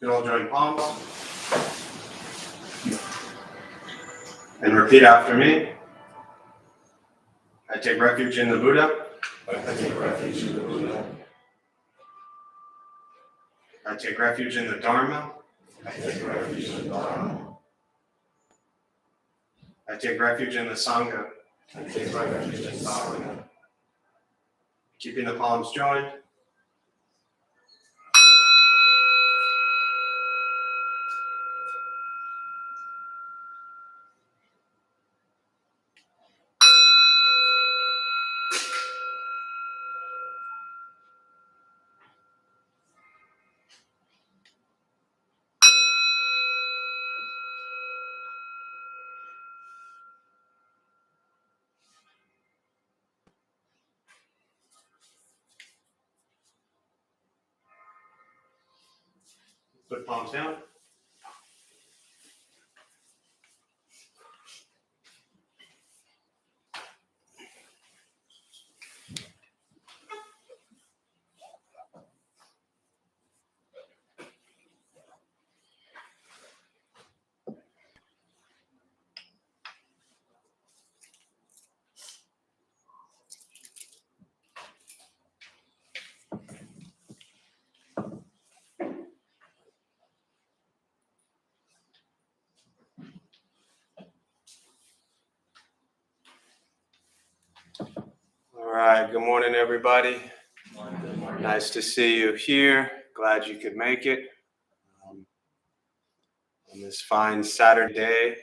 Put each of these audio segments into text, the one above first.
You can all join palms. And repeat after me. I take refuge in the Buddha. I take refuge in the Buddha. I take refuge in the Dharma. I take refuge in the Dharma. I take refuge in the Sangha. I take refuge in the Sangha. Keeping the palms joined. Put palms down. All right, good morning, everybody. Nice to see you here. Glad you could make it on this fine Saturday day.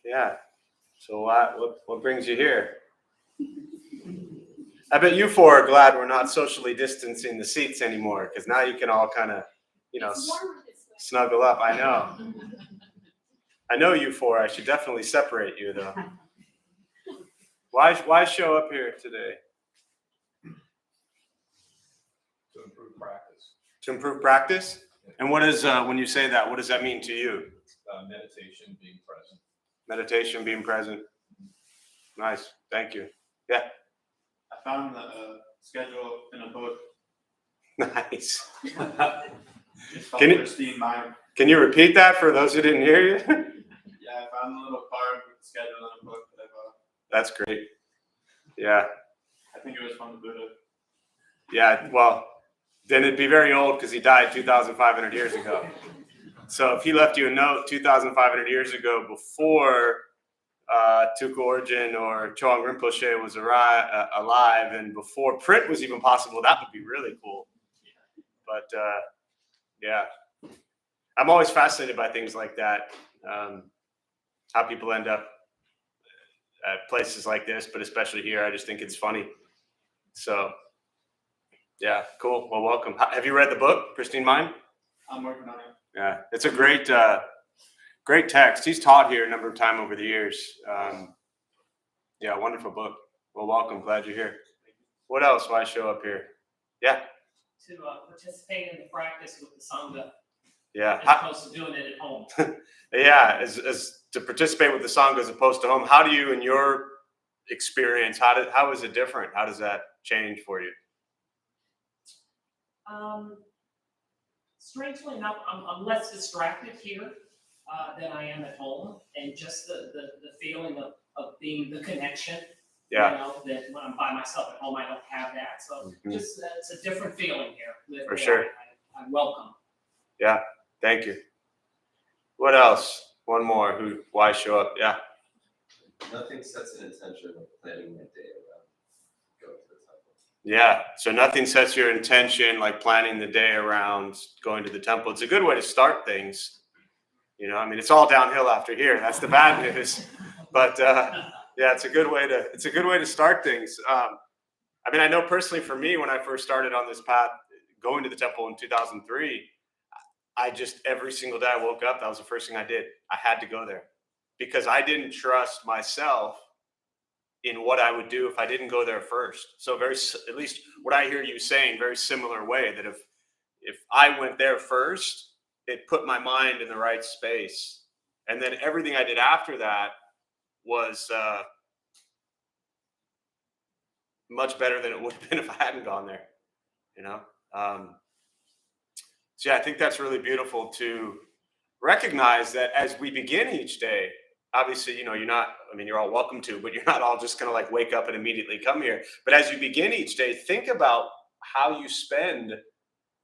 Yeah. So what brings you here? I bet you four are glad we're not socially distancing the seats anymore, because now you can all kind of, snuggle up. I know you four. I should definitely separate you, though. Why show up here today? To improve practice. To improve practice? And what is, when you say that, what does that mean to you? Meditation, being present. Meditation, being present. Nice. Thank you. Yeah. I found the schedule in a book. Nice. It's called Can you- Pristine Mind. Can you repeat that for those who didn't hear you? Yeah, I found a little card with the schedule in a book that I bought. That's great. Yeah. I think it was from the Buddha. Yeah. Well, then it'd be very old because he died 2,500 years ago. So if he left you a note 2,500 years ago before Tuku Orjin or Choang Rinpoche was alive and before print was even possible, that would be really cool. But yeah, I'm always fascinated by things like that. How people end up at places like this, but especially here, I just think it's funny. So yeah, cool. Well, welcome. Have you read the book, Pristine Mind? I'm working on it. Yeah, it's a great text. He's taught here a number of times over the years. Yeah, wonderful book. Well, welcome. Glad you're here. What else? Why show up here? Yeah. To participate in the practice with the Sangha, Yeah. as opposed to doing it at home. Yeah, as to participate with the Sangha as opposed to home. How do you, in your experience, how is it different? How does that change for you? Strangely enough, I'm less distracted here than I am at home, and just the feeling of being the connection. Yeah. That when I'm by myself at home, I don't have that. So just it's a different feeling here. For sure. I welcome. Yeah. Thank you. What else? One more. Why show up? Yeah. Nothing sets an intention of planning my day around going to the temple. Yeah. So nothing sets your intention like planning the day around going to the temple. It's a good way to start things. I mean, it's all downhill after here. That's the bad news. But yeah, it's a good way to start things. I mean, I know personally for me, when I first started on this path, going to the temple in 2003, I just every single day I woke up, that was the first thing I did. I had to go there because I didn't trust myself in what I would do if I didn't go there first. So at least what I hear you saying, very similar way, that if I went there first, it put my mind in the right space. And then everything I did after that was much better than it would have been if I hadn't gone there. So yeah, I think that's really beautiful to recognize that as we begin each day. Obviously, you're not, I mean, you're all welcome to, but you're not all just going to like wake up and immediately come here. But as you begin each day, think about how you spend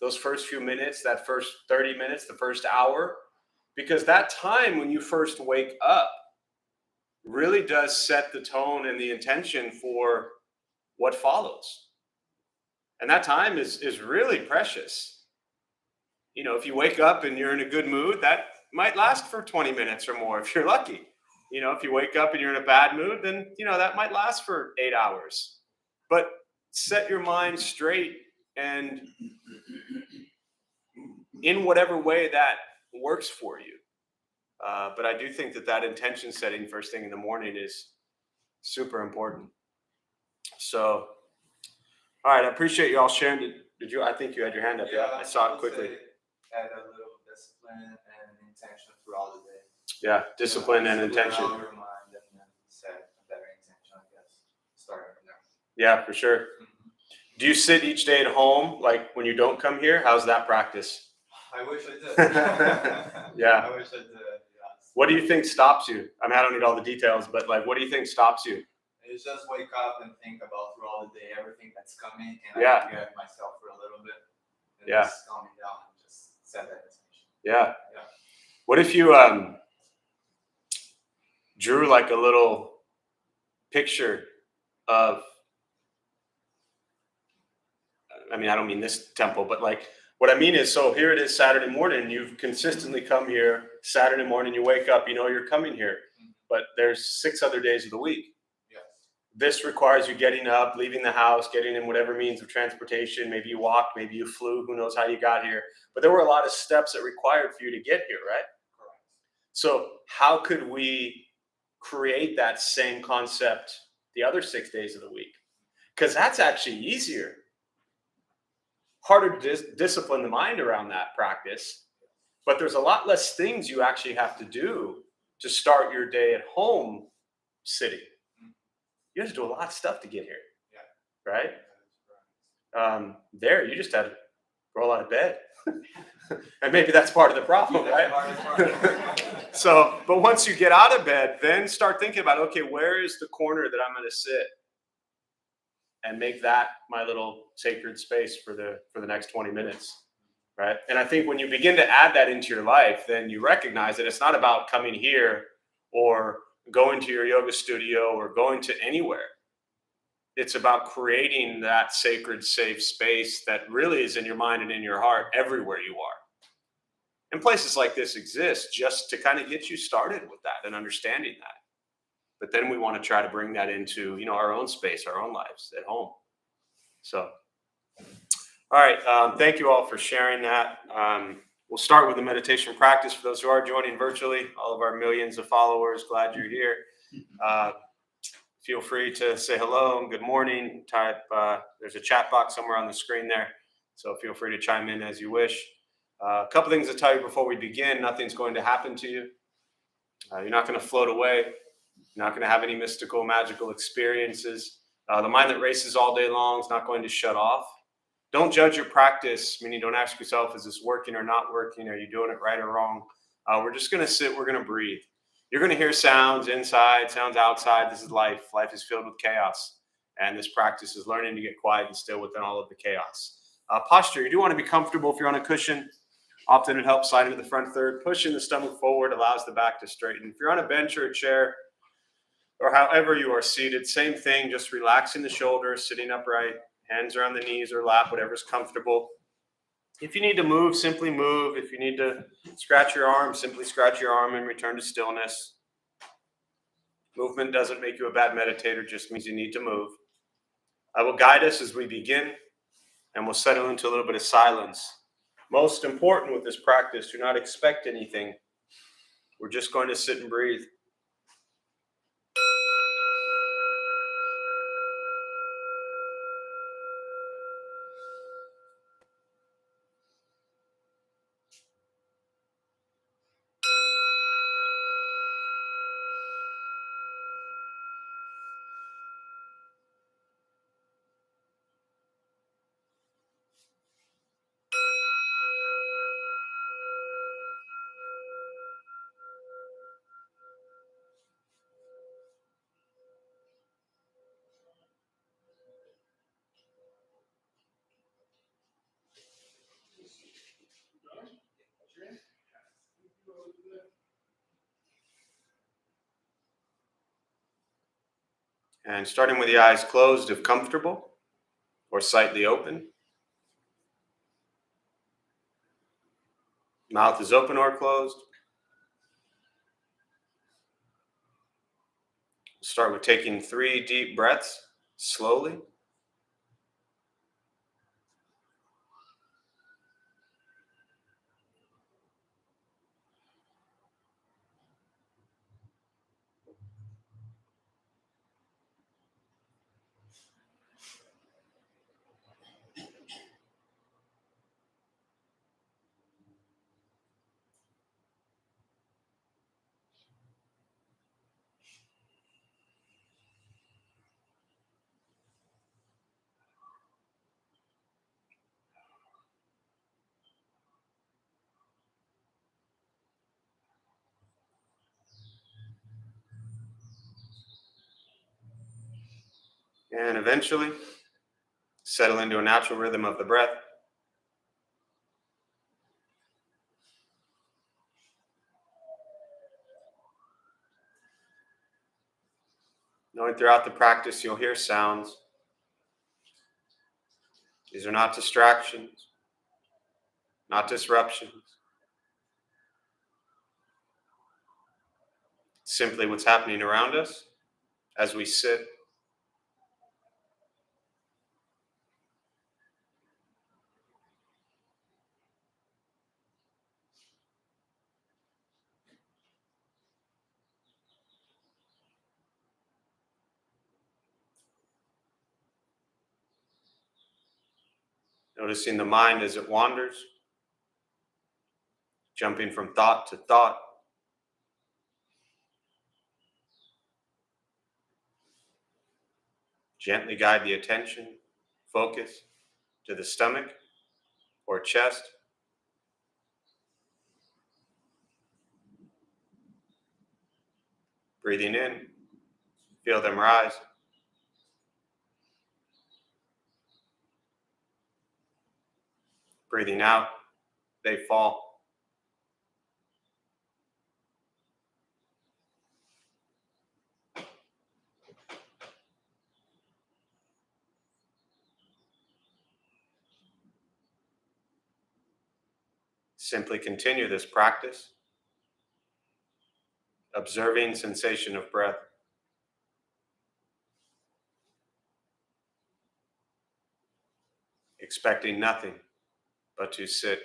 those first few minutes, that first 30 minutes, the first hour, because that time when you first wake up really does set the tone and the intention for what follows. And that time is really precious. If you wake up and you're in a good mood, that might last for 20 minutes or more if you're lucky. If you wake up and you're in a bad mood, then, that might last for 8 hours. But set your mind straight and in whatever way that works for you. But I do think that intention setting first thing in the morning is super important. So, all right, I appreciate you all sharing. Did you? I think you had your hand up. Yeah, I saw it quickly. Add a little discipline and intention throughout the day. Yeah, discipline and intention. Clear out your mind and then set a better intention, I guess. Starting from there. Yeah, for sure. Do you sit each day at home, like when you don't come here? How's that practice? I wish I did. Yeah. I wish I did. Yes. What do you think stops you? I mean, I don't need all the details, but like, what do you think stops you? It's just wake up and think about throughout the day everything that's coming, and Yeah. I can get myself for a little bit, and Yeah. just calm me down and just set that intention. Yeah. Yeah. What if you drew like a little picture of, I mean, I don't mean this temple, but like what I mean is, so here it is Saturday morning, you've consistently come here Saturday morning, you wake up, you're coming here, but there's 6 other days of the week. Yes. This requires you getting up, leaving the house, getting in whatever means of transportation. Maybe you walked, maybe you flew, who knows how you got here. But there were a lot of steps that required for you to get here, right? Correct. So how could we create that same concept the other 6 days of the week? Because that's actually easier. Harder to discipline the mind around that practice, but there's a lot less things you actually have to do to start your day at home sitting. You have to do a lot of stuff to get here. Yeah. Right? There, you just had to roll out of bed. And maybe that's part of the problem, right? So, but once you get out of bed, then start thinking about, okay, where is the corner that I'm going to sit? And make that my little sacred space for the next 20 minutes, right? And I think when you begin to add that into your life, then you recognize that it's not about coming here or going to your yoga studio or going to anywhere. It's about creating that sacred, safe space that really is in your mind and in your heart everywhere you are. And places like this exist just to kind of get you started with that and understanding that. But then we want to try to bring that into, our own space, our own lives at home. So, all right. Thank you all for sharing that. We'll start with the meditation practice for those who are joining virtually. All of our millions of followers, glad you're here. Feel free to say hello and good morning. Type. There's a chat box somewhere on the screen there. So feel free to chime in as you wish. A couple things to tell you before we begin. Nothing's going to happen to you. You're not going to float away. You're not going to have any mystical, magical experiences. The mind that races all day long is not going to shut off. Don't judge your practice, meaning don't ask yourself, is this working or not working? Are you doing it right or wrong? We're just going to sit. We're going to breathe. You're going to hear sounds inside, sounds outside. This is life. Life is filled with chaos. And this practice is learning to get quiet and still within all of the chaos. Posture, you do want to be comfortable if you're on a cushion. Often it helps slide into the front third. Pushing the stomach forward allows the back to straighten. If you're on a bench or a chair, or however you are seated, same thing, just relaxing the shoulders, sitting upright, hands are on the knees or lap, whatever's comfortable. If you need to move, simply move. If you need to scratch your arm, simply scratch your arm and return to stillness. Movement doesn't make you a bad meditator, just means you need to move. I will guide us as we begin, and we'll settle into a little bit of silence. Most important with this practice, do not expect anything. We're just going to sit and breathe. And starting with the eyes closed if comfortable, or slightly open. Mouth is open or closed. Start with taking 3 deep breaths slowly. And eventually, settle into a natural rhythm of the breath. Knowing throughout the practice you'll hear sounds. These are not distractions, not disruptions. Simply what's happening around us as we sit. Noticing the mind as it wanders, jumping from thought to thought. Gently guide the attention, focus to the stomach or chest. Breathing in, feel them rise. Breathing out, they fall. Simply continue this practice, observing sensation of breath. Expecting nothing but to sit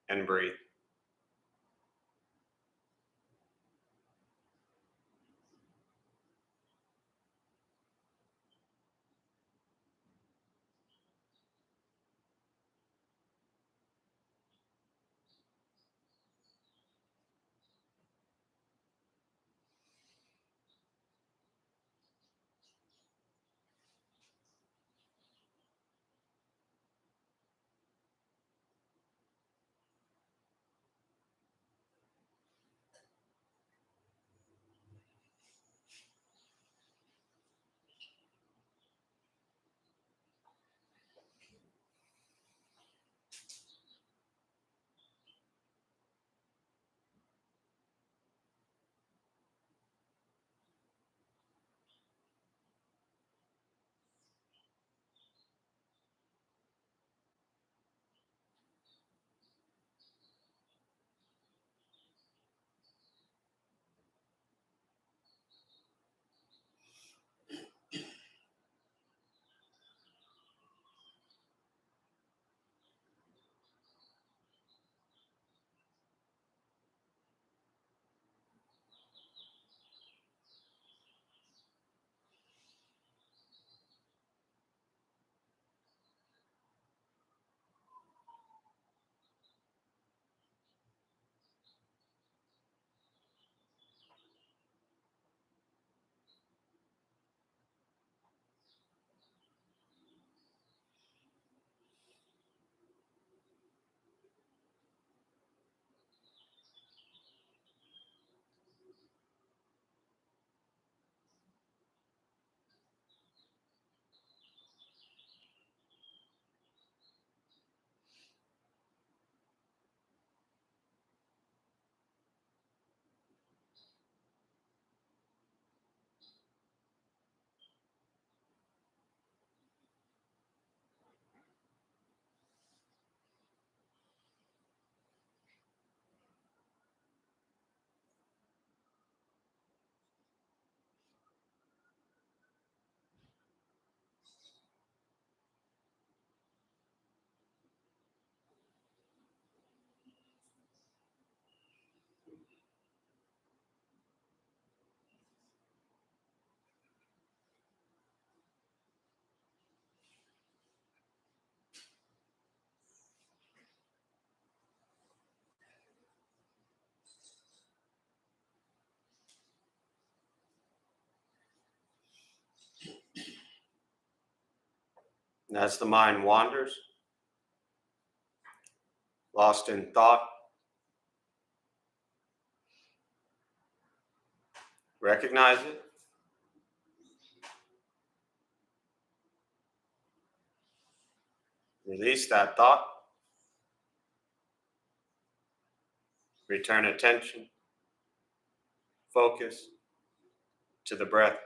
and breathe. And as the mind wanders, lost in thought, recognize it. Release that thought. Return attention, focus to the breath.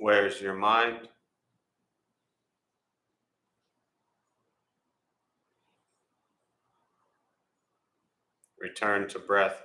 Where's your mind? Return to breath.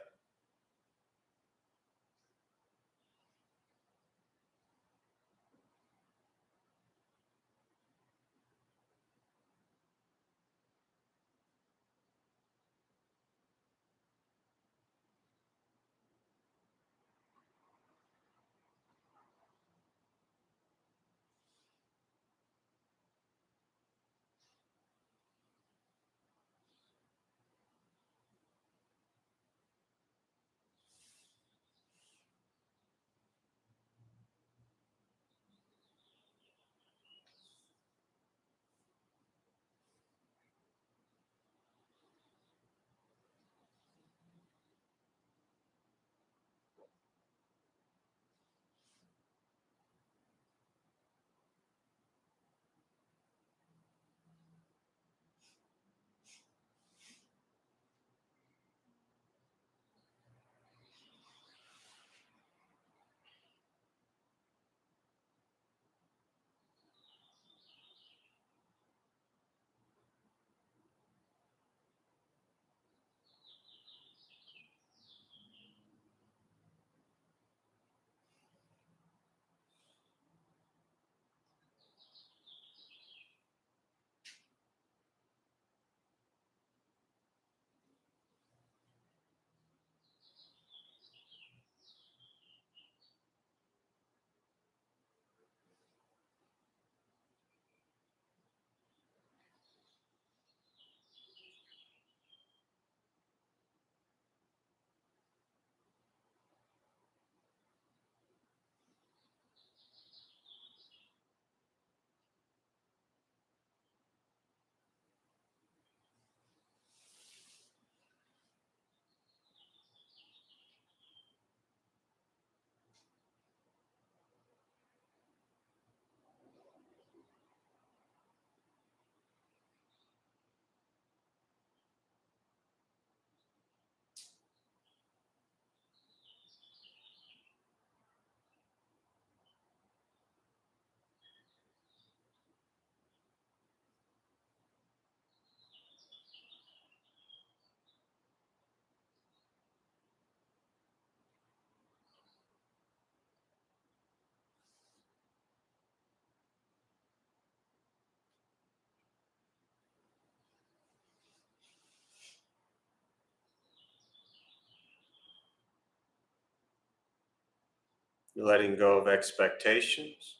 letting go of expectations,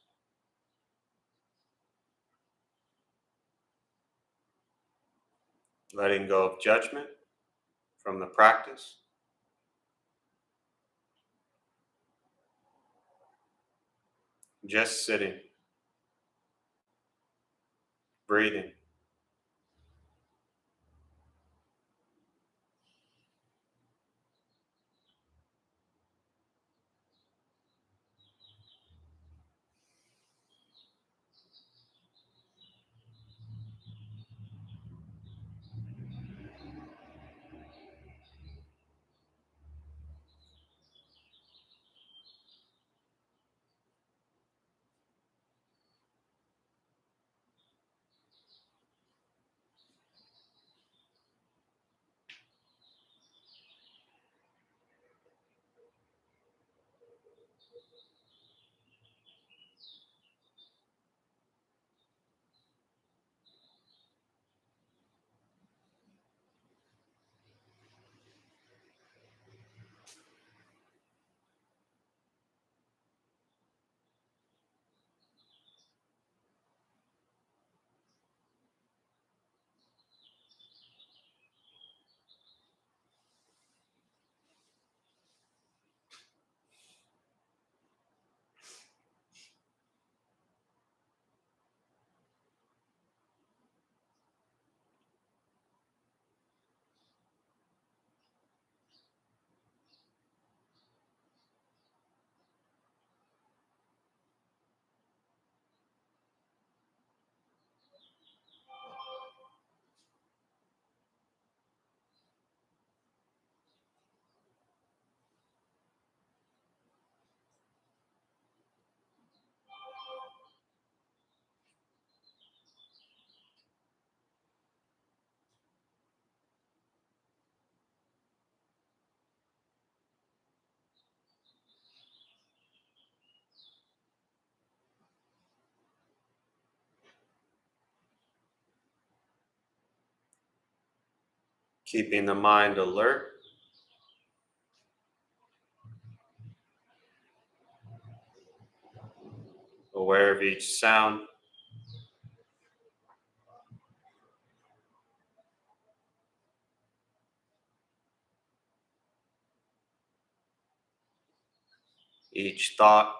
letting go of judgment from the practice, just sitting, breathing. Keeping the mind alert, aware of each sound, each thought,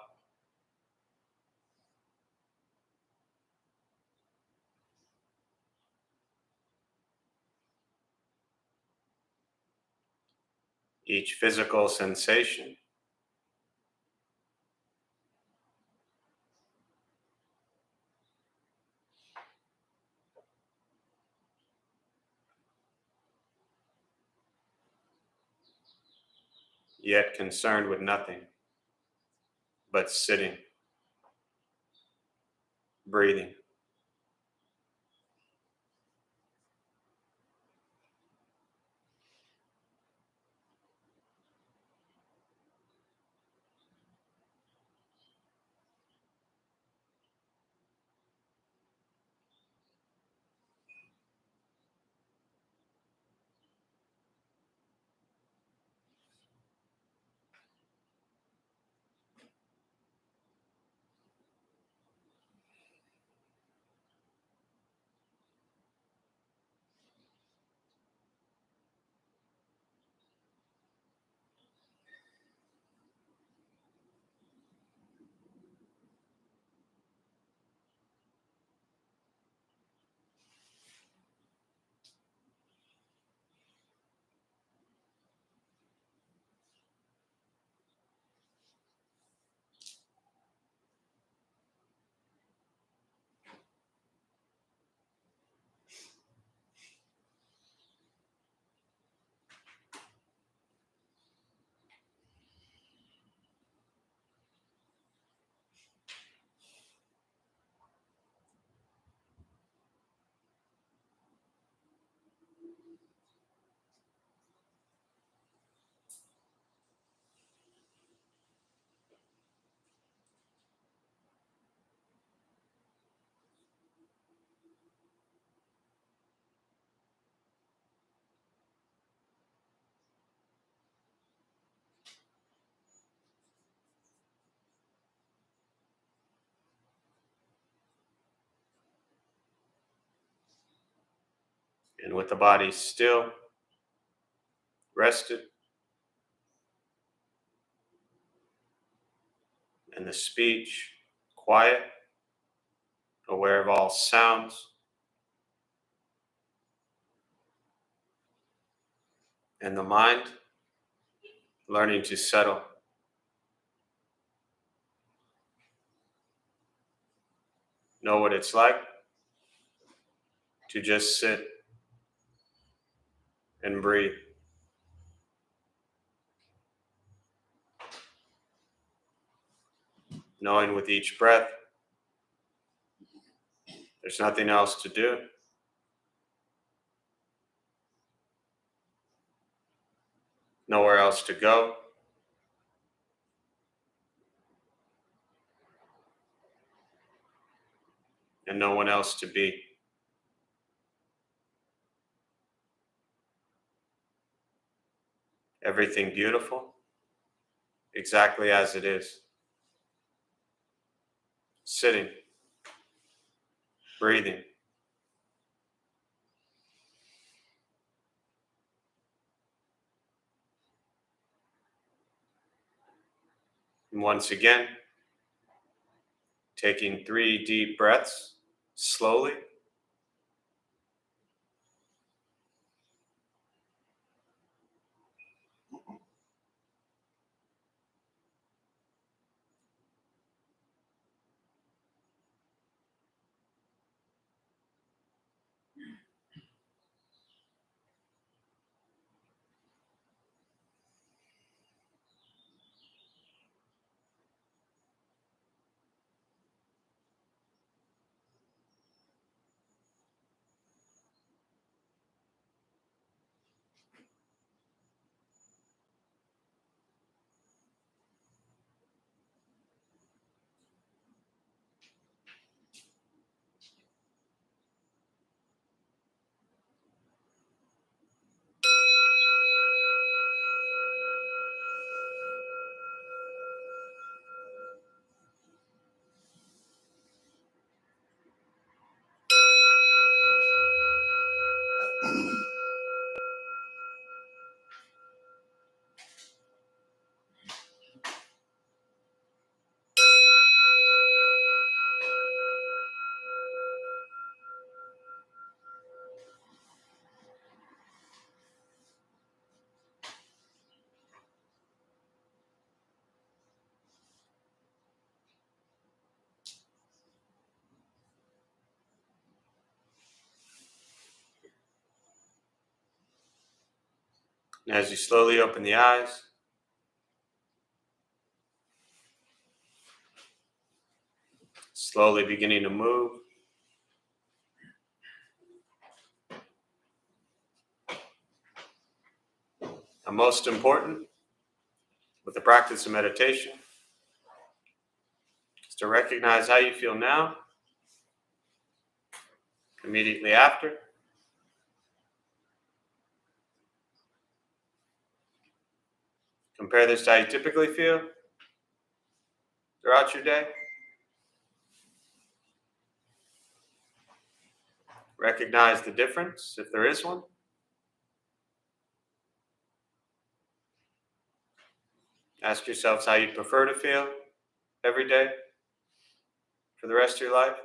each physical sensation. Yet concerned with nothing but sitting, breathing. And with the body still, rested, and the speech quiet, aware of all sounds, and the mind learning to settle. Know what it's like to just sit and breathe. Knowing with each breath, there's nothing else to do. Nowhere else to go. And no one else to be. Everything beautiful, exactly as it is. Sitting, breathing. And once again, taking 3 deep breaths, slowly. And as you slowly open the eyes, slowly beginning to move. And most important, with the practice of meditation, is to recognize how you feel now, immediately after. Compare this to how you typically feel throughout your day. Recognize the difference, if there is one. Ask yourselves how you prefer to feel every day for the rest of your life.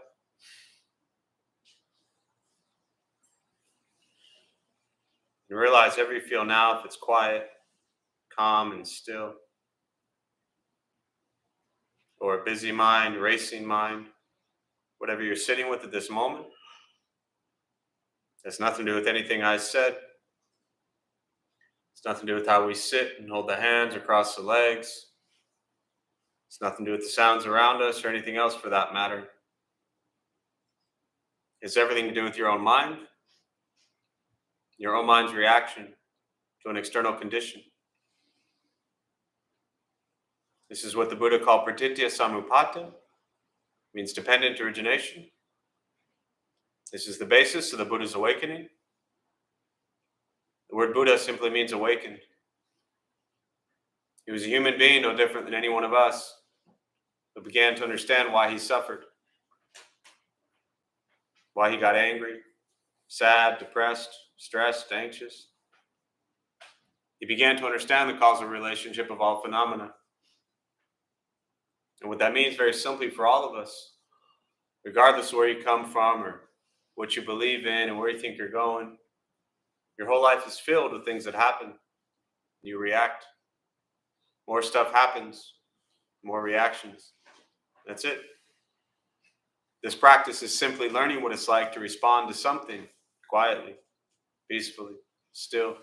And realize however you feel now, if it's quiet, calm, and still, or a busy mind, racing mind, whatever you're sitting with at this moment, has nothing to do with anything I said. It's nothing to do with how we sit and hold the hands or cross the legs. It's nothing to do with the sounds around us or anything else for that matter. It's everything to do with your own mind, your own mind's reaction to an external condition. This is what the Buddha called pratitya samuppada, means dependent origination. This is the basis of the Buddha's awakening. The word Buddha simply means awakened. He was a human being, no different than any one of us, who began to understand why he suffered, why he got angry, sad, depressed, stressed, anxious. He began to understand the causal relationship of all phenomena. And what that means very simply for all of us, regardless of where you come from or what you believe in and where you think you're going, your whole life is filled with things that happen. You react. More stuff happens, more reactions. That's it. This practice is simply learning what it's like to respond to something quietly, peacefully, still.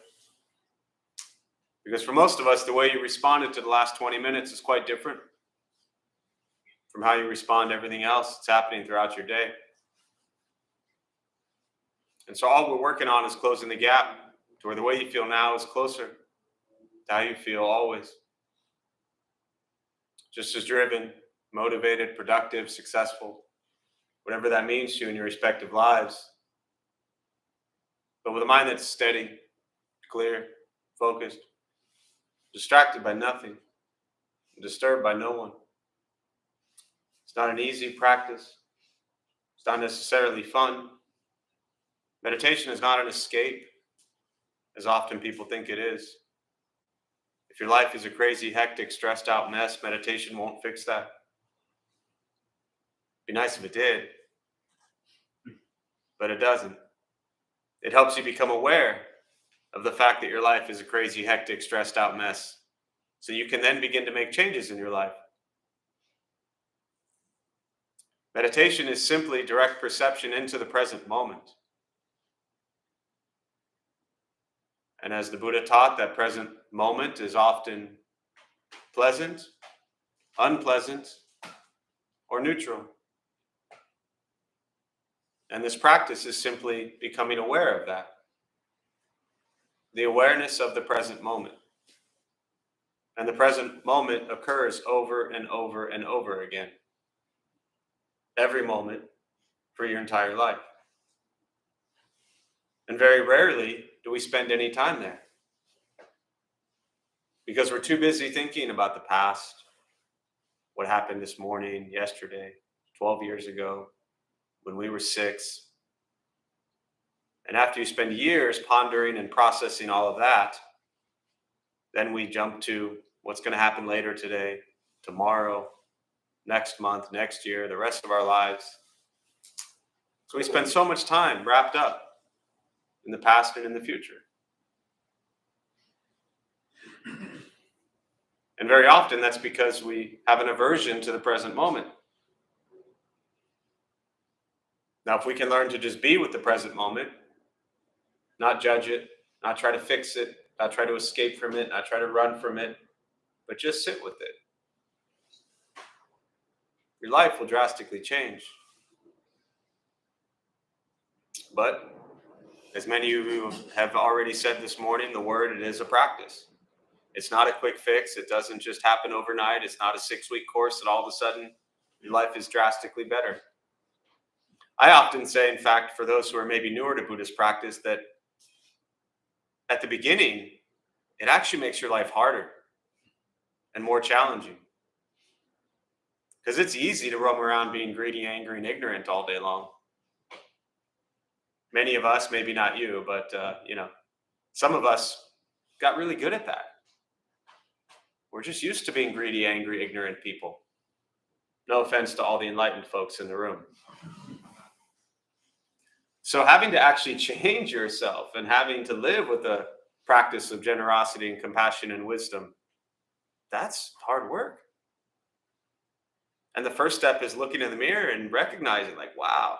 Because for most of us, the way you responded to the last 20 minutes is quite different from how you respond to everything else that's happening throughout your day. And so all we're working on is closing the gap to where the way you feel now is closer to how you feel always. Just as driven, motivated, productive, successful, whatever that means to you in your respective lives. But with a mind that's steady, clear, focused, distracted by nothing, disturbed by no one. It's not an easy practice. It's not necessarily fun. Meditation is not an escape, as often people think it is. If your life is a crazy, hectic, stressed out mess, meditation won't fix that. It'd be nice if it did, but it doesn't. It helps you become aware of the fact that your life is a crazy, hectic, stressed out mess, so you can then begin to make changes in your life. Meditation is simply direct perception into the present moment. And as the Buddha taught, that present moment is often pleasant, unpleasant, or neutral. And this practice is simply becoming aware of that. The awareness of the present moment. And the present moment occurs over and over and over again. Every moment for your entire life. And very rarely do we spend any time there. Because we're too busy thinking about the past, what happened this morning, yesterday, 12 years ago, when we were 6. And after you spend years pondering and processing all of that, then we jump to what's going to happen later today, tomorrow, next month, next year, the rest of our lives. So we spend so much time wrapped up in the past and in the future. And very often that's because we have an aversion to the present moment. Now, if we can learn to just be with the present moment, not judge it, not try to fix it, not try to escape from it, not try to run from it, but just sit with it, your life will drastically change. But as many of you have already said this morning, the word, it is a practice. It's not a quick fix. It doesn't just happen overnight. It's not a 6-week course that all of a sudden your life is drastically better. I often say, in fact, for those who are maybe newer to Buddhist practice, that at the beginning, it actually makes your life harder and more challenging. Because it's easy to roam around being greedy, angry, and ignorant all day long. Many of us, maybe not you, but some of us got really good at that. We're just used to being greedy, angry, ignorant people. No offense to all the enlightened folks in the room. So having to actually change yourself and having to live with a practice of generosity and compassion and wisdom, that's hard work. And the first step is looking in the mirror and recognizing, like, wow,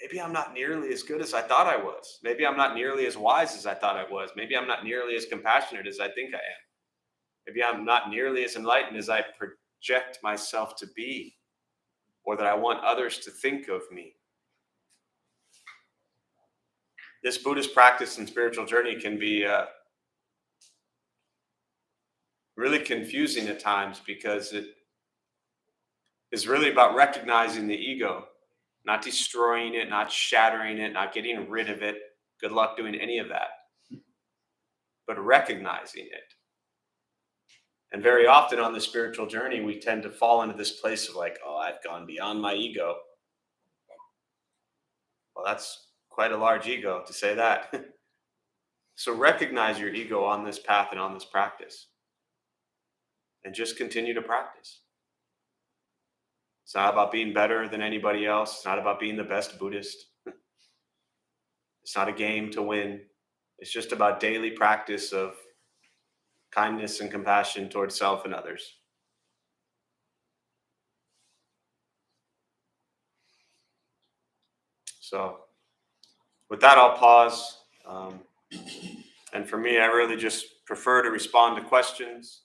maybe I'm not nearly as good as I thought I was. Maybe I'm not nearly as wise as I thought I was. Maybe I'm not nearly as compassionate as I think I am. Maybe I'm not nearly as enlightened as I project myself to be, or that I want others to think of me. This Buddhist practice and spiritual journey can be really confusing at times, because it is really about recognizing the ego, not destroying it, not shattering it, not getting rid of it. Good luck doing any of that. But recognizing it. And very often on the spiritual journey, we tend to fall into this place of like, oh, I've gone beyond my ego. Well, that's quite a large ego to say that. So recognize your ego on this path and on this practice. And just continue to practice. It's not about being better than anybody else. It's not about being the best Buddhist. It's not a game to win. It's just about daily practice of kindness and compassion towards self and others. So with that, I'll pause. And for me, I really just prefer to respond to questions,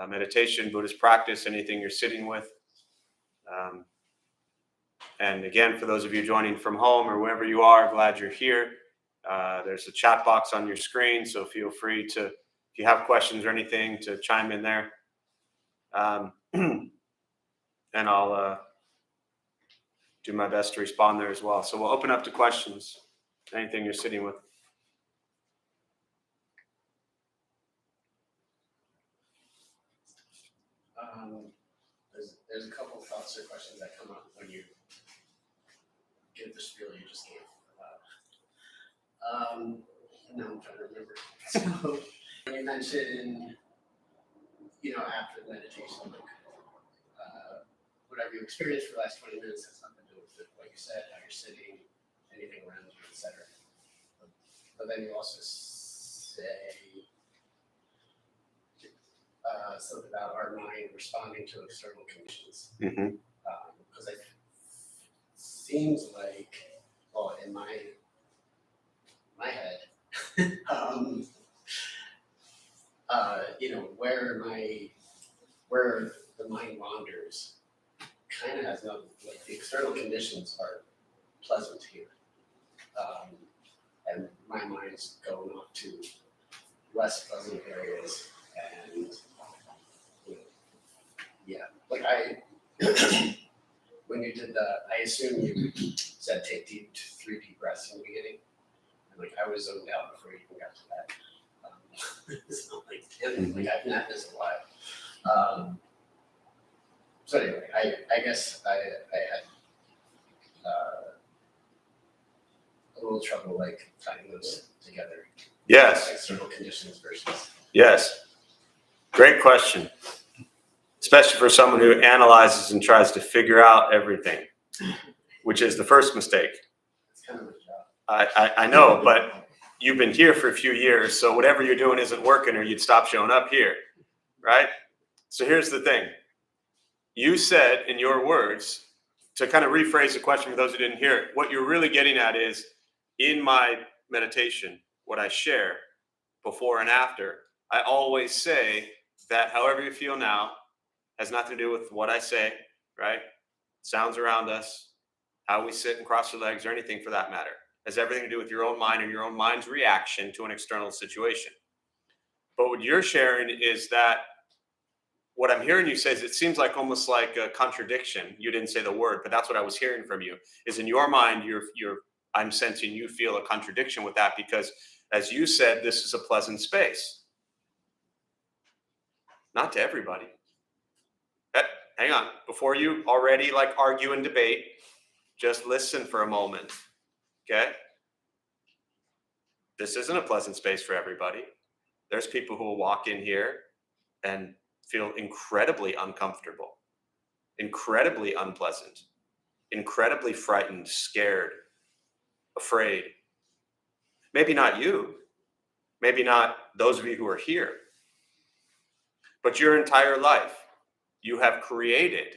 meditation, Buddhist practice, anything you're sitting with. And again, for those of you joining from home or wherever you are, glad you're here. There's a chat box on your screen, so feel free to, if you have questions or anything, to chime in there. And I'll do my best to respond there as well. So we'll open up to questions, anything you're sitting with. There's a couple of thoughts or questions that come up when you give the spiel you just gave. Now I'm trying to remember. So when you mentioned, after the meditation, like whatever you experienced for the last 20 minutes has nothing to do with what you said, how you're sitting, anything around you, etc. But then you also say something about our mind responding to external conditions. Mm-hmm. Because it seems like, well, in my head, where the mind wanders kind of has no, like the external conditions are pleasant here. And my mind's going off to less pleasant areas and like when you did I assume you said take 3 deep breaths in the beginning, and like I was zoned out before you even got to that. So like I've been at this a while. So anyway, I guess I had a little trouble like tying those together. Yes. External conditions versus. Yes. Great question. Especially for someone who analyzes and tries to figure out everything, which is the first mistake. It's kind of a job. I know, but you've been here for a few years, so whatever you're doing isn't working or you'd stop showing up here, right? So here's the thing. You said in your words, to kind of rephrase the question for those who didn't hear it, what you're really getting at is, in my meditation, what I share before and after, I always say that however you feel now has nothing to do with what I say, right? Sounds around us, how we sit and cross our legs, or anything for that matter. It has everything to do with your own mind and your own mind's reaction to an external situation. But what you're sharing is that what I'm hearing you say is it seems like almost like a contradiction. You didn't say the word, but that's what I was hearing from you. Is in your mind, I'm sensing you feel a contradiction with that because, as you said, this is a pleasant space. Not to everybody. Hang on, before you already like argue and debate, just listen for a moment, okay? This isn't a pleasant space for everybody. There's people who will walk in here and feel incredibly uncomfortable, incredibly unpleasant, incredibly frightened, scared, afraid. Maybe not you, maybe not those of you who are here, but your entire life, you have created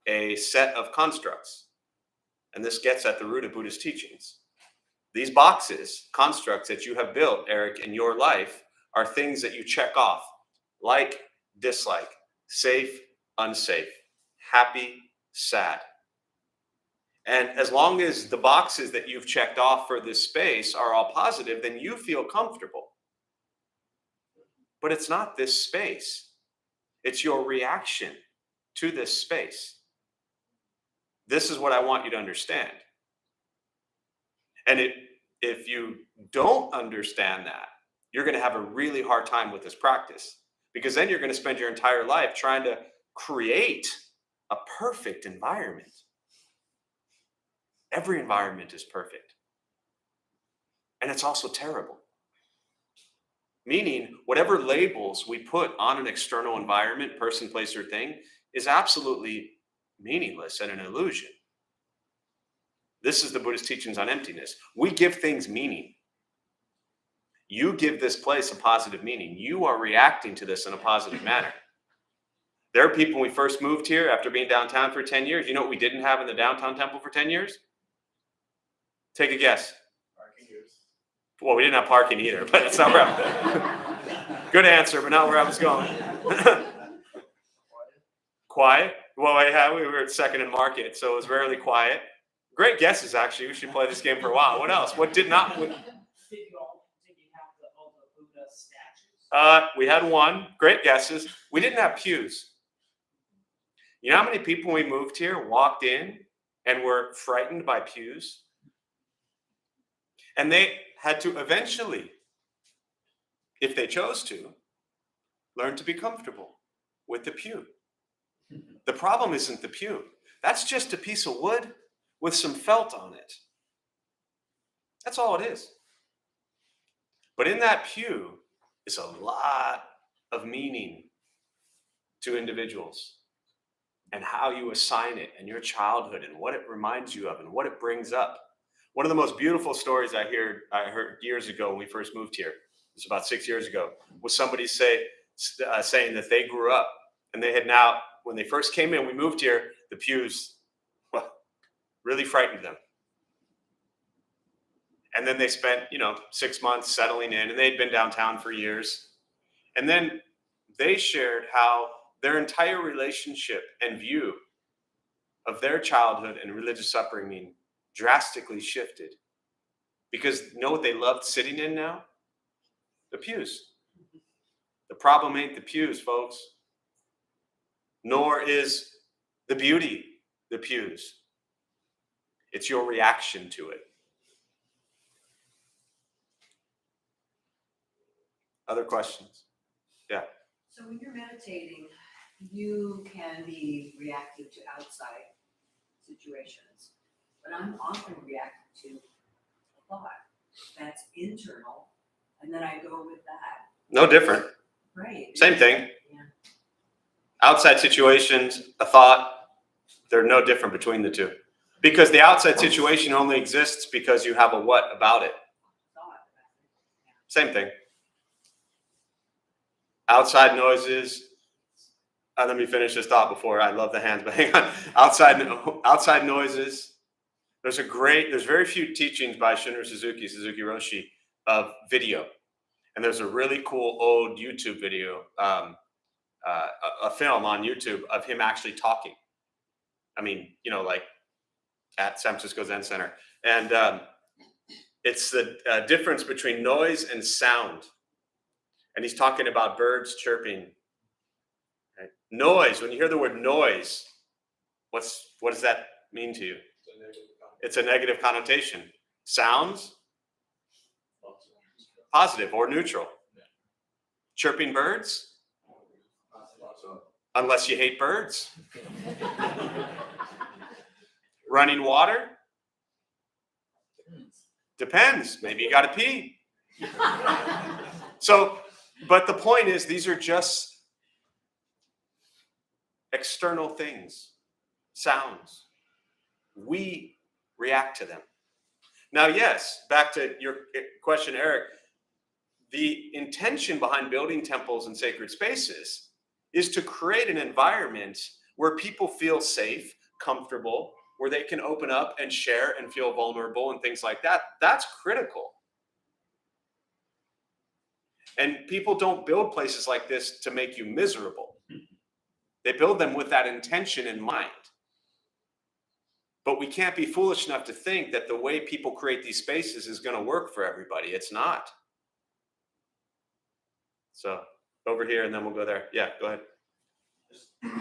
a set of constructs. And this gets at the root of Buddhist teachings. These boxes, constructs that you have built, Eric, in your life are things that you check off, like, dislike, safe, unsafe, happy, sad. And as long as the boxes that you've checked off for this space are all positive, then you feel comfortable. But it's not this space. It's your reaction to this space. This is what I want you to understand. And if you don't understand that, you're going to have a really hard time with this practice, because then you're going to spend your entire life trying to create a perfect environment. Every environment is perfect. And it's also terrible. Meaning, whatever labels we put on an external environment, person, place, or thing, is absolutely meaningless and an illusion. This is the Buddhist teachings on emptiness. We give things meaning. You give this place a positive meaning. You are reacting to this in a positive manner. There are people, when we first moved here after being downtown for 10 years, you know what we didn't have in the downtown temple for 10 years? Take a guess. Well, we didn't have parking either, but that's not where I'm Good answer, but not where I was going. Quiet? Well, yeah, we were at Second and Market, so it was rarely quiet. Great guesses, actually. We should play this game for a while. What else? What did not? Did you have all the Buddha statues? We had one. Great guesses. We didn't have pews. You know how many people when we moved here walked in and were frightened by pews? And they had to eventually, if they chose to, learn to be comfortable with the pew. The problem isn't the pew. That's just a piece of wood with some felt on it. That's all it is. But in that pew is a lot of meaning to individuals and how you assign it and your childhood and what it reminds you of and what it brings up. One of the most beautiful stories I heard years ago when we first moved here, it was about 6 years ago, was somebody saying that they grew up and they had now, when they first came in, we moved here, the pews, well, really frightened them. And then they spent, 6 months settling in, and they'd been downtown for years. And then they shared how their entire relationship and view of their childhood and religious upbringing drastically shifted. Because you know what they loved sitting in now? The pews. The problem ain't the pews, folks. Nor is the beauty the pews. It's your reaction to it. Other questions? Yeah. So when you're meditating, you can be reactive to outside situations, but I'm often reactive to a thought that's internal, and then I go with that. No different. Right. Same thing. Yeah. Outside situations, a thought, they're no different between the two. Because the outside situation only exists because you have a what about it. Thought. Same thing. Outside noises. Let me finish this thought before I love the hands, but hang on. Outside noises. There's very few teachings by Suzuki Roshi of video. And there's a really cool old YouTube video, a film on YouTube of him actually talking. I mean, like at San Francisco Zen Center. And it's the difference between noise and sound. And he's talking about birds chirping. Right? Noise, when you hear the word noise, what does that mean to you? It's a negative connotation. Sounds? Positive or neutral. Chirping birds? Unless you hate birds. Running water? Depends. Maybe you got to pee. So, but the point is, these are just external things, sounds. We react to them. Now, yes, back to your question, Eric, the intention behind building temples and sacred spaces is to create an environment where people feel safe, comfortable, where they can open up and share and feel vulnerable and things like that. That's critical. And people don't build places like this to make you miserable. They build them with that intention in mind. But we can't be foolish enough to think that the way people create these spaces is going to work for everybody. It's not. So over here, and then we'll go there. Yeah, go ahead. Just have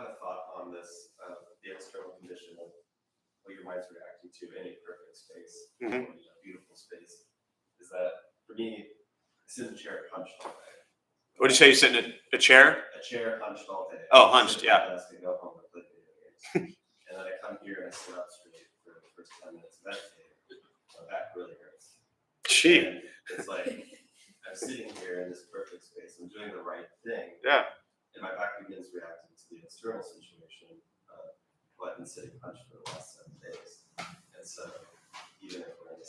a thought on this, the external condition of what your mind's reacting to any perfect space, Mm-hmm. Beautiful space. Is that, for me, I sit in a chair hunched all day. What did you say? You sit in a chair? A chair hunched all day. Oh, hunched, yeah. I go home and play video games. And then I come here and I sit up straight for the first 10 minutes, meditate. My back really hurts. Gee. And it's like, I'm sitting here in this perfect space, I'm doing the right thing. Yeah. And my back begins reacting to the external situation. I've been sitting hunched for the last 7 days. And so, even if we're in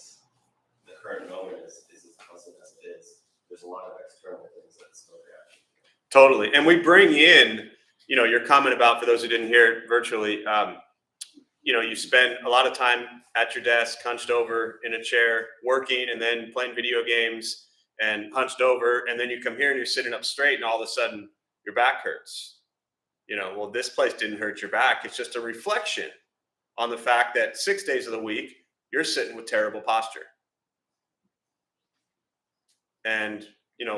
the current moment is as pleasant as it is, there's a lot of external things that still react. Totally. And we bring in, your comment about, for those who didn't hear it virtually, you spend a lot of time at your desk, hunched over in a chair, working, and then playing video games and hunched over. And then you come here and you're sitting up straight, and all of a sudden your back hurts. Well, this place didn't hurt your back. It's just a reflection on the fact that 6 days of the week, you're sitting with terrible posture. And,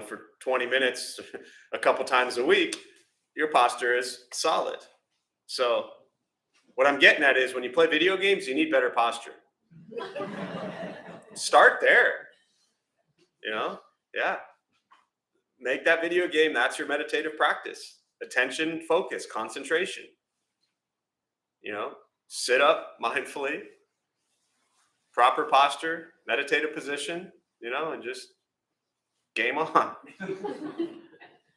for 20 minutes, a couple times a week, your posture is solid. So what I'm getting at is when you play video games, you need better posture. Start there. Yeah. Make that video game, that's your meditative practice. Attention, focus, concentration. Sit up mindfully, proper posture, meditative position, and just game on.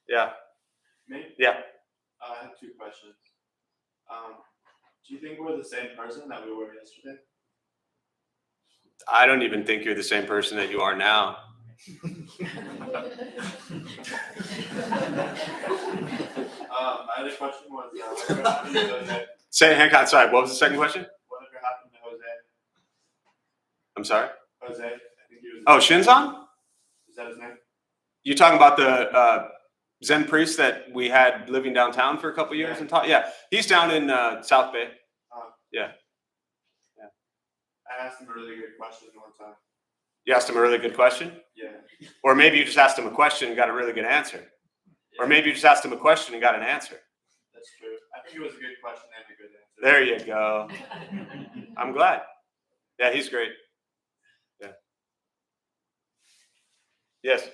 Yeah. Me? Yeah. I have 2 questions. Do you think we're the same person that we were yesterday? I don't even think you're the same person that you are now. My other question was, whatever happened to Jose? Hang on, sorry, what was the second question? Whatever happened to Jose? I'm sorry? Jose, I think he was. Oh, Shinzan? Is that his name? You talking about the Zen priest that we had living downtown for a couple years and taught? Yeah, he's down in South Bay. Yeah. I asked him a really good question one time. You asked him a really good question? Yeah. Or maybe you just asked him a question and got a really good answer. Or maybe you just asked him a question and got an answer. That's true. I think it was a good question and a good answer. There you go. I'm glad. Yeah, he's great. Yeah. Yes.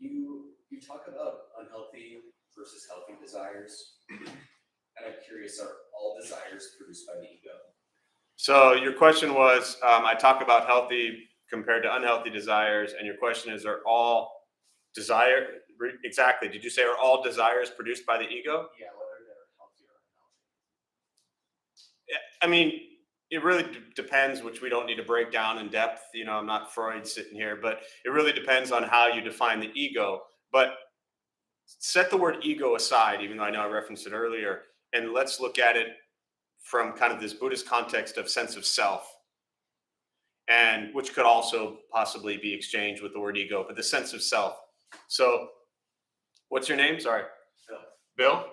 You talk about unhealthy versus healthy desires, and I'm curious, are all desires produced by the ego? So your question was, I talk about healthy compared to unhealthy desires, and your question is, are all exactly, did you say are all desires produced by the ego? Yeah, whether they're healthy or unhealthy. I mean, it really depends, which we don't need to break down in depth. I'm not Freud sitting here, but it really depends on how you define the ego. But set the word ego aside, even though I know I referenced it earlier, and let's look at it from kind of this Buddhist context of sense of self, and which could also possibly be exchanged with the word ego, but the sense of self. So what's your name? Sorry. Phil. Bill?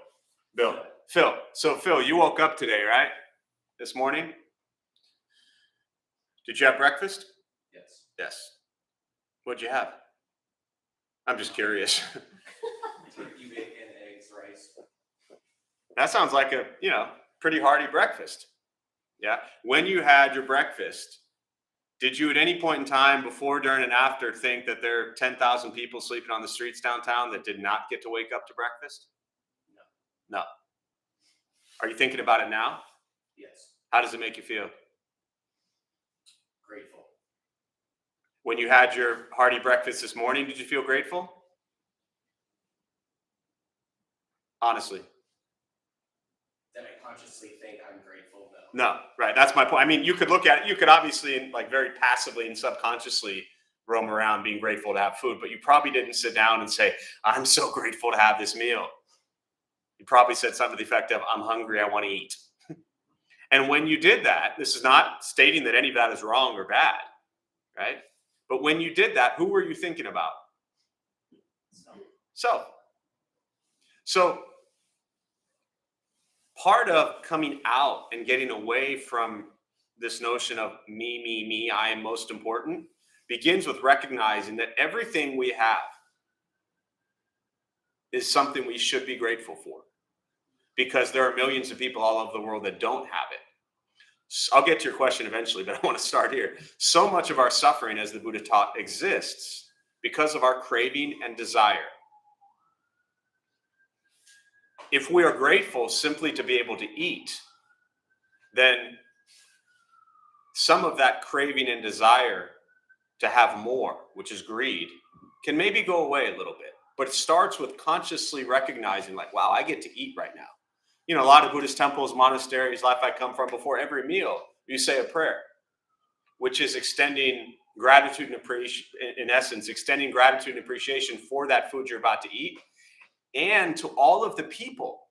Bill. Phil. So Phil, you woke up today, right? This morning? Did you have breakfast? Yes. Yes. What'd you have? I'm just curious. Turkey, bacon, eggs, rice. That sounds like a, pretty hearty breakfast. Yeah. When you had your breakfast, did you at any point in time, before, during, and after, think that there are 10,000 people sleeping on the streets downtown that did not get to wake up to breakfast? No. Are you thinking about it now? Yes. How does it make you feel? Grateful. When you had your hearty breakfast this morning, did you feel grateful? Honestly. That I consciously think I'm grateful, though. No, right. That's my point. I mean, you could look at it, you could obviously like very passively and subconsciously roam around being grateful to have food, but you probably didn't sit down and say, I'm so grateful to have this meal. You probably said something to the effect of, I'm hungry, I want to eat. And when you did that, this is not stating that any of that is wrong or bad, right? But when you did that, who were you thinking about? Self. So part of coming out and getting away from this notion of me, I am most important, begins with recognizing that everything we have is something we should be grateful for, because there are millions of people all over the world that don't have it. So I'll get to your question eventually, but I want to start here. So much of our suffering, as the Buddha taught, exists because of our craving and desire. If we are grateful simply to be able to eat, then some of that craving and desire to have more, which is greed, can maybe go away a little bit. But it starts with consciously recognizing, like, wow, I get to eat right now. You know, a lot of Buddhist temples, monasteries, life I come from, before every meal, you say a prayer, which is extending gratitude and appreciation, in essence, extending gratitude and appreciation for that food you're about to eat and to all of the people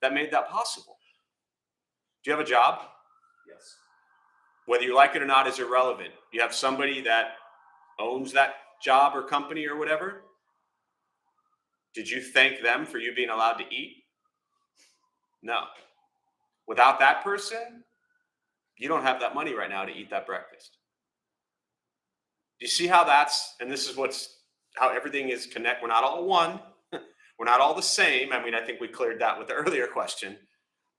that made that possible. Do you have a job? Yes. Whether you like it or not is irrelevant. You have somebody that owns that job or company or whatever. Did you thank them for you being allowed to eat? No. Without that person, you don't have that money right now to eat that breakfast. Do you see how that's, and this is how everything is connected. We're not all one. We're not all the same. I mean, I think we cleared that with the earlier question,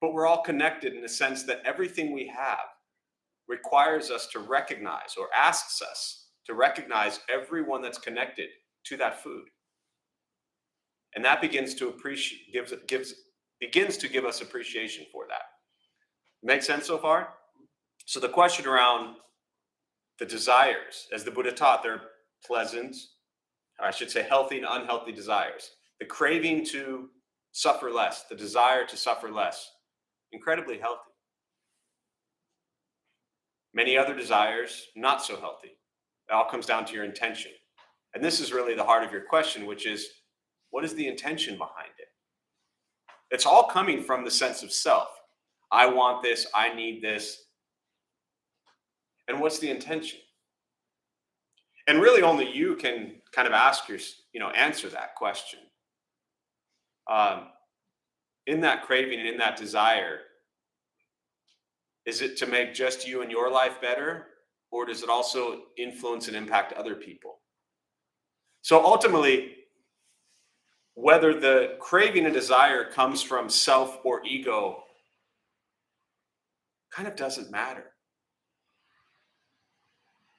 but we're all connected in the sense that everything we have requires us to recognize, or asks us to recognize, everyone that's connected to that food. And that begins to begins to give us appreciation for that. Make sense so far? So the question around the desires, as the Buddha taught, they're pleasant, or I should say healthy and unhealthy desires. The craving to suffer less, the desire to suffer less, incredibly healthy. Many other desires, not so healthy. It all comes down to your intention. And this is really the heart of your question, which is, what is the intention behind it? It's all coming from the sense of self. I want this, I need this. And what's the intention? And really only you can kind of answer that question. In that craving and in that desire, is it to make just you and your life better? Or does it also influence and impact other people? So ultimately, whether the craving and desire comes from self or ego kind of doesn't matter.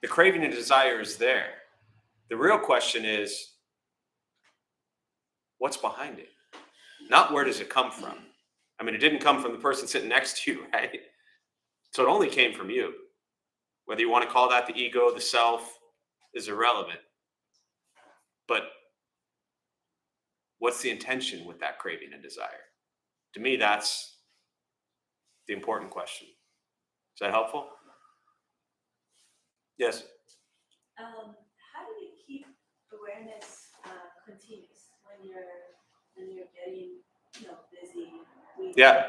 The craving and desire is there. The real question is, what's behind it? Not where does it come from? I mean, it didn't come from the person sitting next to you, right? So it only came from you. Whether you want to call that the ego, the self, is irrelevant. But what's the intention with that craving and desire? To me, that's the important question. Is that helpful? Yes. How do you keep awareness continuous when you're getting busy? Yeah.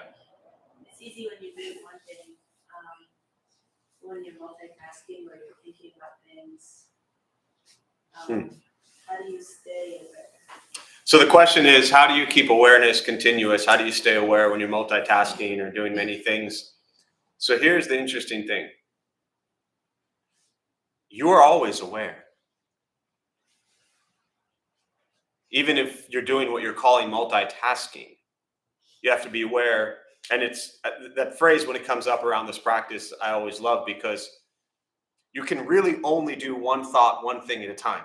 It's easy when you're doing one thing. When you're multitasking, where you're thinking about things. How do you stay aware? So the question is, how do you keep awareness continuous? How do you stay aware when you're multitasking or doing many things? So here's the interesting thing. You are always aware. Even if you're doing what you're calling multitasking, you have to be aware. And it's that phrase, when it comes up around this practice, I always love, because you can really only do one thought, one thing at a time.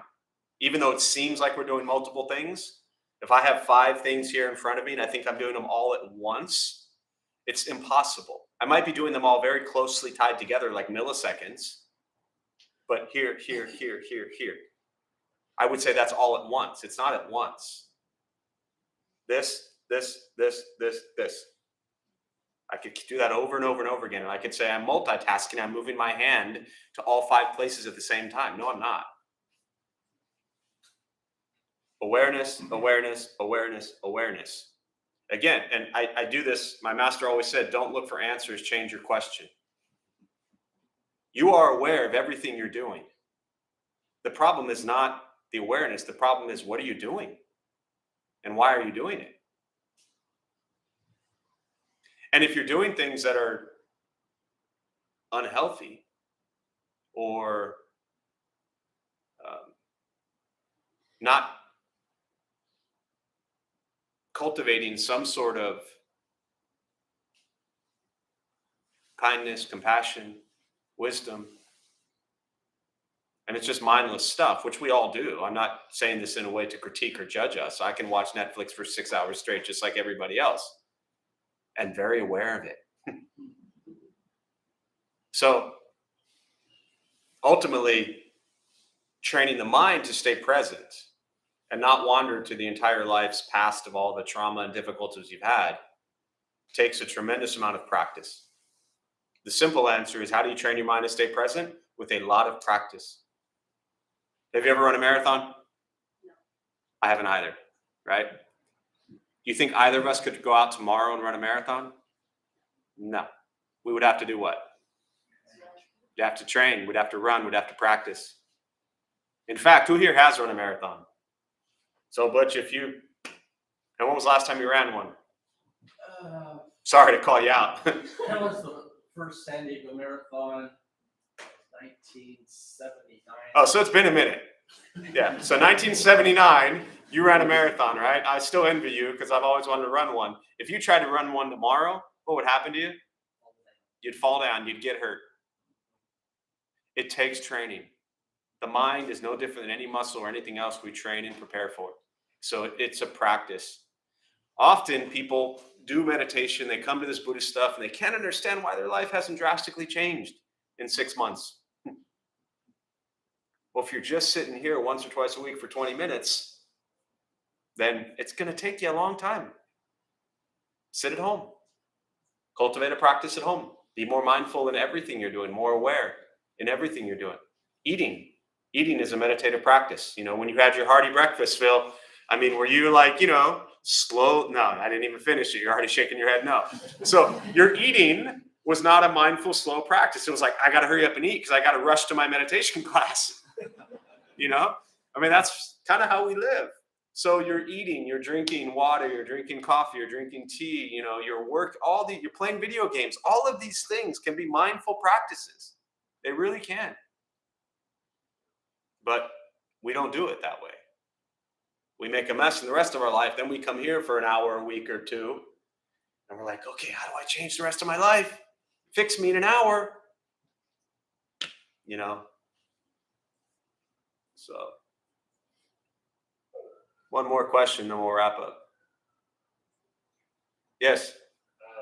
Even though it seems like we're doing multiple things, if I have 5 things here in front of me and I think I'm doing them all at once, it's impossible. I might be doing them all very closely tied together, like milliseconds, but here. I would say that's all at once. It's not at once. This. I could do that over and over and over again. And I could say I'm multitasking. I'm moving my hand to all 5 places at the same time. No, I'm not. Awareness, awareness, awareness, awareness. Again, and I do this. My master always said, don't look for answers, change your question. You are aware of everything you're doing. The problem is not the awareness. The problem is, what are you doing? And why are you doing it? And if you're doing things that are unhealthy or not cultivating some sort of kindness, compassion, wisdom, and it's just mindless stuff, which we all do. I'm not saying this in a way to critique or judge us. I can watch Netflix for 6 hours straight, just like everybody else, and very aware of it. So ultimately, training the mind to stay present and not wander to the entire life's past of all the trauma and difficulties you've had takes a tremendous amount of practice. The simple answer is, how do you train your mind to stay present? With a lot of practice. Have you ever run a marathon? No. I haven't either, right? Do you think either of us could go out tomorrow and run a marathon? No. We would have to do what? We'd have to train, we'd have to run, we'd have to practice. In fact, who here has run a marathon? So, Butch, and when was the last time you ran one? Sorry to call you out. That was the first San Diego Marathon, 1979. Oh, so it's been a minute. Yeah, so 1979, you ran a marathon, right? I still envy you because I've always wanted to run one. If you tried to run one tomorrow, what would happen to you? You'd fall down, you'd get hurt. It takes training. The mind is no different than any muscle or anything else we train and prepare for. So it's a practice. Often people do meditation, they come to this Buddhist stuff, and they can't understand why their life hasn't drastically changed in 6 months. Well, if you're just sitting here once or twice a week for 20 minutes, then it's going to take you a long time. Sit at home. Cultivate a practice at home. Be more mindful in everything you're doing, more aware in everything you're doing. Eating is a meditative practice. You know, when you had your hearty breakfast, Phil, I mean, were you like, slow? No, I didn't even finish it. You're already shaking your head no. So your eating was not a mindful, slow practice. It was like, I got to hurry up and eat because I got to rush to my meditation class. I mean, that's kind of how we live. So you're eating, you're drinking water, you're drinking coffee, you're drinking tea, your work, you're playing video games. All of these things can be mindful practices. They really can. But we don't do it that way. We make a mess in the rest of our life. Then we come here for an hour, a week or two. And we're like, okay, how do I change the rest of my life? Fix me in an hour. So one more question, then we'll wrap up. Yes.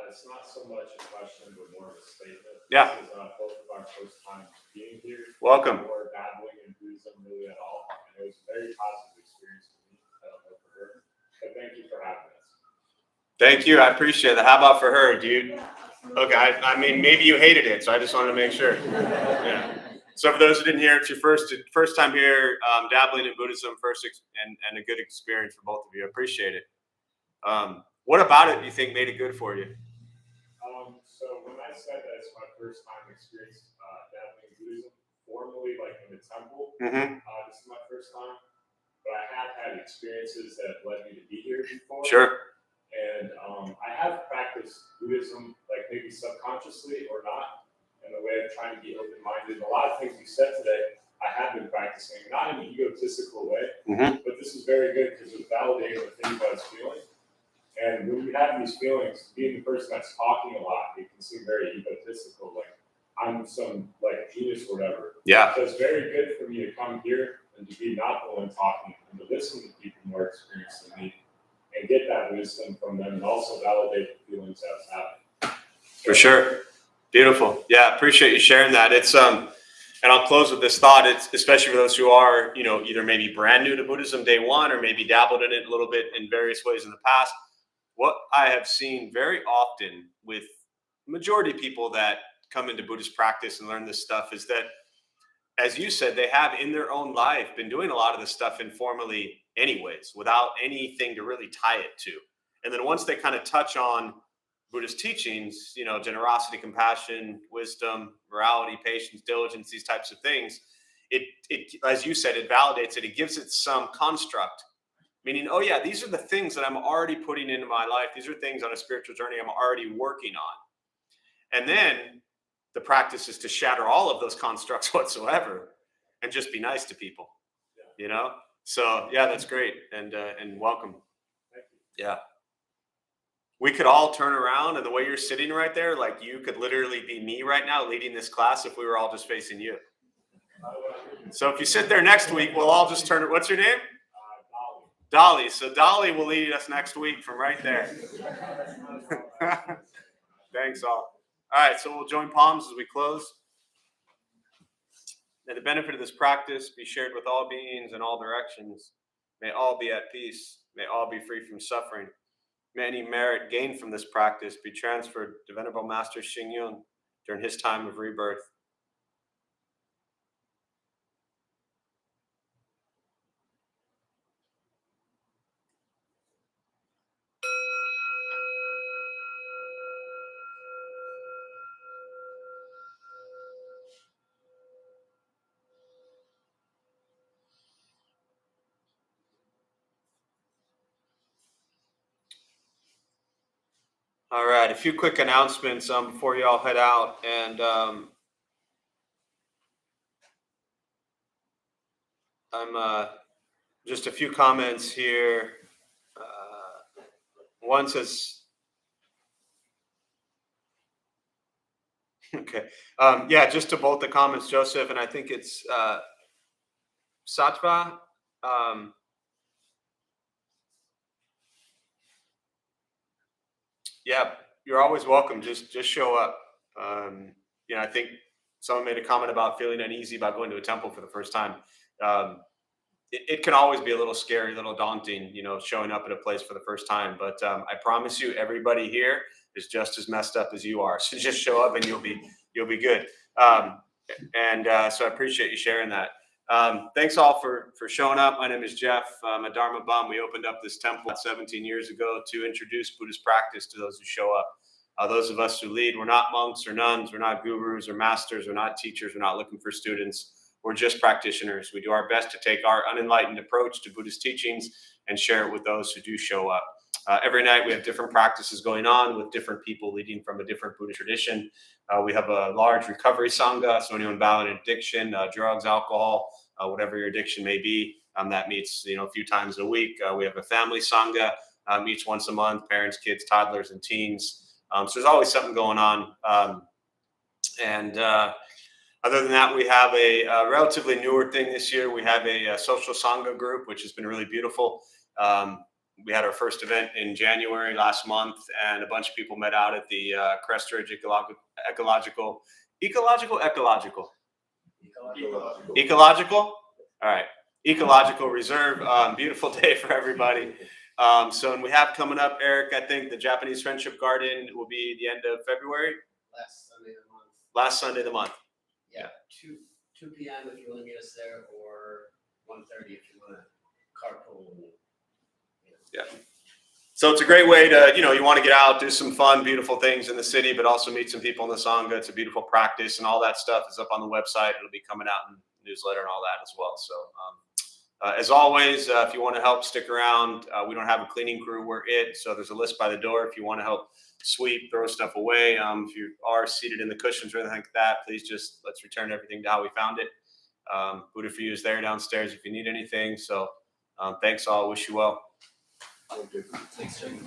It's not so much a question, but more of a statement. Yeah. This is both of our first time being here. Welcome. Or dabbling in Buddhism really at all. And it was a very positive experience for me. I don't know for her. But thank you for having us. Thank you. I appreciate that. How about for her? Do you? Yeah, absolutely. Okay. I mean, maybe you hated it, so I just wanted to make sure. Yeah. So for those who didn't hear, it's your first time here, dabbling in Buddhism, and a good experience for both of you. I appreciate it. What about it do you think made it good for you? So when I said that it's my first time experience dabbling in Buddhism, formally like in the temple, this is my first time. But I have had experiences that have led me to be here before. Sure. And I have practiced Buddhism, like maybe subconsciously or not, in the way of trying to be open-minded. A lot of things you said today, I have been practicing, not in an egotistical way, but this is very good because it was validating the things I was feeling. And when you have these feelings, being the person that's talking a lot, it can seem very egotistical, like I'm some like genius or whatever. Yeah. So it's very good for me to come here and to be not the one talking and to listen to people more experienced than me and get that wisdom from them and also validate the feelings I was having. For sure. Beautiful. Yeah, appreciate you sharing that. It's and I'll close with this thought. It's especially for those who are, either maybe brand new to Buddhism day one or maybe dabbled in it a little bit in various ways in the past. What I have seen very often with majority of people that come into Buddhist practice and learn this stuff is that, as you said, they have in their own life been doing a lot of this stuff informally anyways, without anything to really tie it to. And then once they kind of touch on Buddhist teachings, generosity, compassion, wisdom, morality, patience, diligence, these types of things, it as you said, it validates it. It gives it some construct. Meaning, oh yeah, these are the things that I'm already putting into my life. These are things on a spiritual journey I'm already working on. And then the practice is to shatter all of those constructs whatsoever and just be nice to people, So yeah, that's great. And welcome. Thank you. Yeah. We could all turn around, and the way you're sitting right there, like you could literally be me right now leading this class if we were all just facing you. So if you sit there next week, we'll all just turn it. What's your name? Dolly. So Dolly will lead us next week from right there. Thanks all. All right, so we'll join palms as we close. May the benefit of this practice be shared with all beings in all directions. May all be at peace. May all be free from suffering. May any merit gained from this practice be transferred to Venerable Master Xing Yun during his time of rebirth. All right, a few quick announcements before you all head out. And I'm just a few comments here. One says, okay, yeah, just to both the comments, Joseph, and I think it's Sattva. Yeah, you're always welcome. Just show up. I think someone made a comment about feeling uneasy about going to a temple for the first time. It can always be a little scary, a little daunting, showing up at a place for the first time. But I promise you, everybody here is just as messed up as you are. So just show up and you'll be good. So I appreciate you sharing that. Thanks all for showing up. My name is Jeff. I'm a Dharma bum. We opened up this temple 17 years ago to introduce Buddhist practice to those who show up. Those of us who lead, we're not monks or nuns. We're not gurus or masters. We're not teachers. We're not looking for students. We're just practitioners. We do our best to take our unenlightened approach to Buddhist teachings and share it with those who do show up. Every night we have different practices going on with different people leading from a different Buddhist tradition. We have a large recovery sangha, so anyone battling addiction, drugs, alcohol, whatever your addiction may be, that meets a few times a week. We have a family sangha, meets once a month, parents, kids, toddlers, and teens. So there's always something going on. Other than that, we have a relatively newer thing this year. We have a social sangha group, which has been really beautiful. We had our first event in January last month, and a bunch of people met out at the Crestridge Ecological. All right. Ecological Reserve. Beautiful day for everybody. And we have coming up, Eric, I think the Japanese Friendship Garden will be the end of February. Last Sunday of the month. Yeah, 2 p.m. if you want to meet us there, or 1:30 if you want to carpool. Yeah. So it's a great way to, you want to get out, do some fun, beautiful things in the city, but also meet some people in the Sangha. It's a beautiful practice, and all that stuff is up on the website. It'll be coming out in the newsletter and all that as well. So as always, if you want to help, stick around. We don't have a cleaning crew. We're it. So there's a list by the door if you want to help sweep, throw stuff away. If you are seated in the cushions or anything like that, please let's return everything to how we found it. Buddha for you is there downstairs if you need anything. So thanks all. Wish you well. Thanks, Jim.